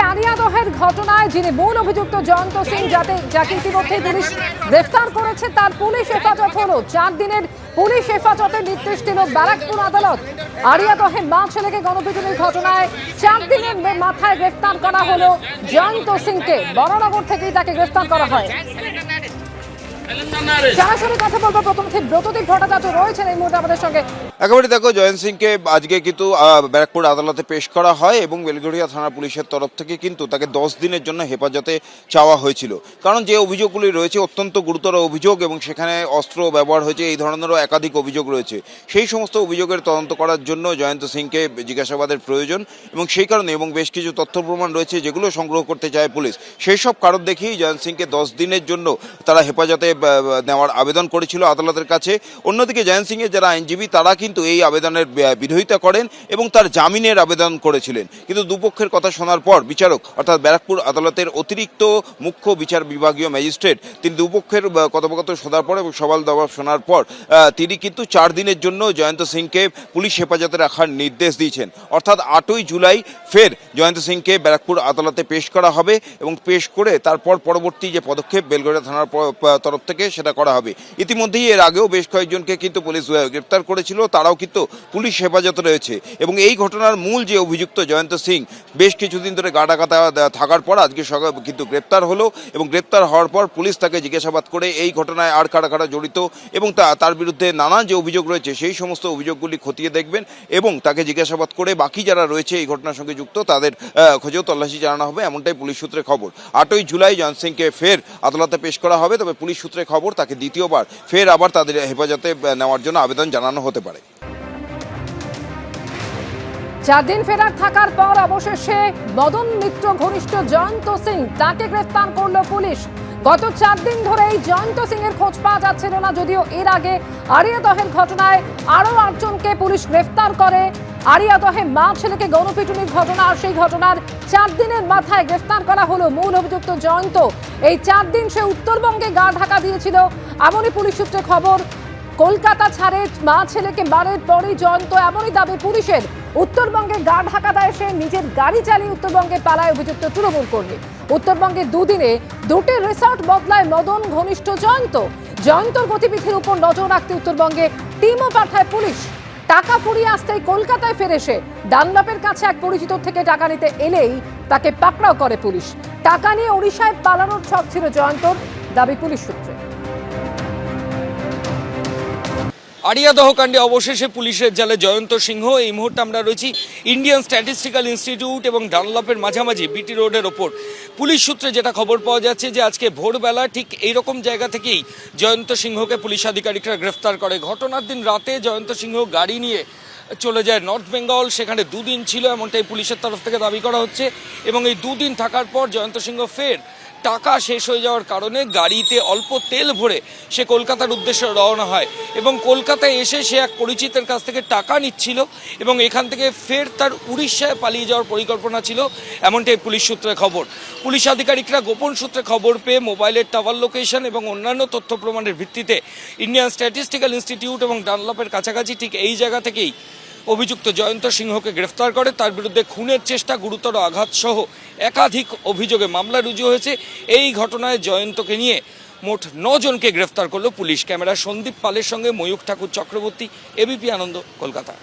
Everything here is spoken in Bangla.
আরিয়াদহের ঘটনায় যিনি মূল অভিযুক্ত জয়ন্ত সিং যাকে ইতিমধ্যে পুলিশ গ্রেফতার করেছে তার পুলিশ হেফাজত হলো। 4 দিনের পুলিশ হেফাজতের নির্দেশ দিল ব্যারাকপুর আদালত। আরিয়াদহে মা ছেলেকে গণপিটুনির ঘটনায় 4 দিনের মাথায় গ্রেফতার করা হলো জয়ন্ত সিংকে। বরানগর থেকেই তাকে গ্রেফতার করা হয়। সরাসরি কথা বলবো প্রথমে ব্রতদীপ ভট্টাচার্য রয়েছেন এই মুহূর্তে আমাদের সঙ্গে। একেবারে দেখো, জয়ন্ত সিংকে আজকে কিন্তু ব্যারাকপুর আদালতে পেশ করা হয় এবং বেলঘড়িয়া থানা পুলিশের তরফ থেকে কিন্তু তাকে 10 দিনের জন্য হেফাজতে চাওয়া হয়েছিল। কারণ যে অভিযোগগুলি রয়েছে অত্যন্ত গুরুতর অভিযোগ এবং সেখানে অস্ত্র ব্যবহার হয়েছে, এই ধরনেরও একাধিক অভিযোগ রয়েছে। সেই সমস্ত অভিযোগের তদন্ত করার জন্য জয়ন্ত সিংকে জিজ্ঞাসাবাদের প্রয়োজন এবং সেই কারণে এবং বেশ কিছু তথ্য প্রমাণ রয়েছে যেগুলো সংগ্রহ করতে চায় পুলিশ। সেই সব কারণ দেখেই জয়ন্ত সিংকে 10 দিনের জন্য তারা হেফাজতে নেওয়ার আবেদন করেছিল আদালতের কাছে। অন্যদিকে জয়ন্ত সিংয়ের যারা আইনজীবী তারা কিন্তু এই আবেদনের বিরোধিতা করেন এবং তার জামিনের আবেদন করেছিলেন। কিন্তু দুপক্ষের কথা শোনার পর বিচারক অর্থাৎ ব্যারাকপুর আদালতের অতিরিক্ত মুখ্য বিচার বিভাগীয় ম্যাজিস্ট্রেট তিনি দুপক্ষের কথোপকথন শোনার পর এবং সওয়াল জবাব শোনার পর তিনি কিন্তু 4 দিনের জন্য জয়ন্ত সিংকে পুলিশ হেফাজতে রাখার নির্দেশ দিয়েছেন। অর্থাৎ 8ই জুলাই ফের জয়ন্ত সিংকে ব্যারাকপুর আদালতে পেশ করা হবে এবং পেশ করে তারপর পরবর্তী যে পদক্ষেপ বেলঘড়িয়া থানার তরফ থেকে সেটা করা হবে। ইতিমধ্যেই এর আগেও বেশ কয়েকজনকে কিন্তু পুলিশ গ্রেপ্তার করেছিল, তারাও কিন্তু পুলিশ হেফাজতে রয়েছে। এবং এই ঘটনার মূল যে অভিযুক্ত জয়ন্ত সিং বেশ কিছুদিন ধরে গা ঢাকা থাকার পর আজকে সকালে কিন্তু গ্রেপ্তার হলো এবং গ্রেপ্তার হওয়ার পর পুলিশ তাকে জিজ্ঞাসাবাদ করে এই ঘটনায় আর কারা কারা জড়িত এবং তার বিরুদ্ধে নানা যে অভিযোগ রয়েছে সেই সমস্ত অভিযোগগুলি খতিয়ে দেখবেন এবং তাকে জিজ্ঞাসাবাদ করে বাকি যারা রয়েছে এই ঘটনার সঙ্গে যুক্ত তাদের খোঁজেও তল্লাশি জানানো হবে, এমনটাই পুলিশ সূত্রে খবর। 8ই জুলাই জয়ন্ত সিংকে ফের আদালতে পেশ করা হবে, তবে পুলিশ সূত্রে খবর তাকে দ্বিতীয়বার ফের আবার তাদের হেফাজতে নেওয়ার জন্য আবেদন জানানো হতে পারে। 4 দিন ফেরার থাকার পর অবশেষে মদন মিত্র ঘনিষ্ঠ জয়ন্ত সিং তাকে গ্রেফতার করলো পুলিশ। গত 4 দিন ধরে এই জয়ন্ত সিং এর খোঁজ পাওয়া যাচ্ছিল না, যদিও এর আগে আরিয়াদহের ঘটনায় আরো 8 জনকে পুলিশ গ্রেফতার করে। আরিয়াদহে মা ছেলেকে গণপিটুনির ঘটনা আর সেই ঘটনার 4 দিনের মাথায় গ্রেফতার করা হলো মূল অভিযুক্ত জয়ন্ত। এই 4 দিন সে উত্তরবঙ্গে গা ঢাকা দিয়েছিল এমনই পুলিশ সূত্রে খবর। কলকাতা ছাড়ে মা ছেলেকে বারের পরই জয়ন্ত, এমনই দাবি পুলিশের। উত্তরবঙ্গে গা ঢাকা দেয় সে, নিজের গাড়ি চালিয়ে উত্তরবঙ্গে পালায় অভিযুক্ত তৃণমূল কর্মী। উত্তরবঙ্গে 2 দিনে 2টি রিসর্ট বদলায় মদন ঘনিষ্ঠ জয়ন্ত। জয়ন্তর গতিবিধির উপর নজর রাখতে উত্তরবঙ্গে টিমও পাঠায় পুলিশ। টাকা ফুরিয়ে আসতেই কলকাতায় ফেরে সে। ডানলপের কাছে এক পরিচিত থেকে টাকা নিতে এলেই তাকে পাকড়াও করে পুলিশ। টাকা নিয়ে ওড়িশায় পালানোর ছক ছিল জয়ন্তর, দাবি পুলিশ সূত্রে। আরিয়াদহ কাণ্ডে অবশেষে পুলিশের জালে জয়ন্ত সিংহ। এই মুহূর্তে আমরা রয়েছি ইন্ডিয়ান স্ট্যাটিস্টিক্যাল ইনস্টিটিউট এবং ডানলপের মাঝামাঝি বিটি রোডের ওপর। পুলিশ সূত্রে যেটা খবর পাওয়া যাচ্ছে যে আজকে ভোরবেলা ঠিক এইরকম জায়গা থেকেই জয়ন্ত সিংহকে পুলিশ আধিকারিকরা গ্রেফতার করে। ঘটনার দিন রাতে জয়ন্ত সিংহ গাড়ি নিয়ে চলে যায় নর্থ বেঙ্গল, সেখানে 2 দিন ছিল এমনটাই পুলিশের তরফ থেকে দাবি করা হচ্ছে। এবং এই 2 দিন থাকার পর জয়ন্ত সিংহ ফের টাকা শেষ হয়ে যাওয়ার কারণে গাড়িতে অল্প তেল ভরে সে কলকাতার উদ্দেশ্যে রওনা হয় এবং কলকাতায় এসে সে এক পরিচিতের কাছ থেকে টাকা নিচ্ছিল এবং এখান থেকে ফের তার উড়িষ্যায় পালিয়ে যাওয়ার পরিকল্পনা ছিল, এমনটাই পুলিশ সূত্রে খবর। পুলিশ আধিকারিকরা গোপন সূত্রে খবর পেয়ে মোবাইলের টাওয়ার লোকেশন এবং অন্যান্য তথ্য প্রমাণের ভিত্তিতে ইন্ডিয়ান স্ট্যাটিস্টিক্যাল ইনস্টিটিউট এবং ডানলপের কাছাকাছি ঠিক এই জায়গা থেকেই অভিযুক্ত জয়ন্ত সিংহকে গ্রেফতার করে। তার বিরুদ্ধে খুনের চেষ্টা, গুরুতর আঘাত সহ একাধিক অভিযোগে মামলা রুজু হয়েছে। এই ঘটনায় জয়ন্তকে নিয়ে মোট 9 জনকে গ্রেফতার করলো পুলিশ। ক্যামেরা সন্দীপ পালের সঙ্গে ময়ূখ ঠাকুর চক্রবর্তী, এবিপি আনন্দ, কলকাতা।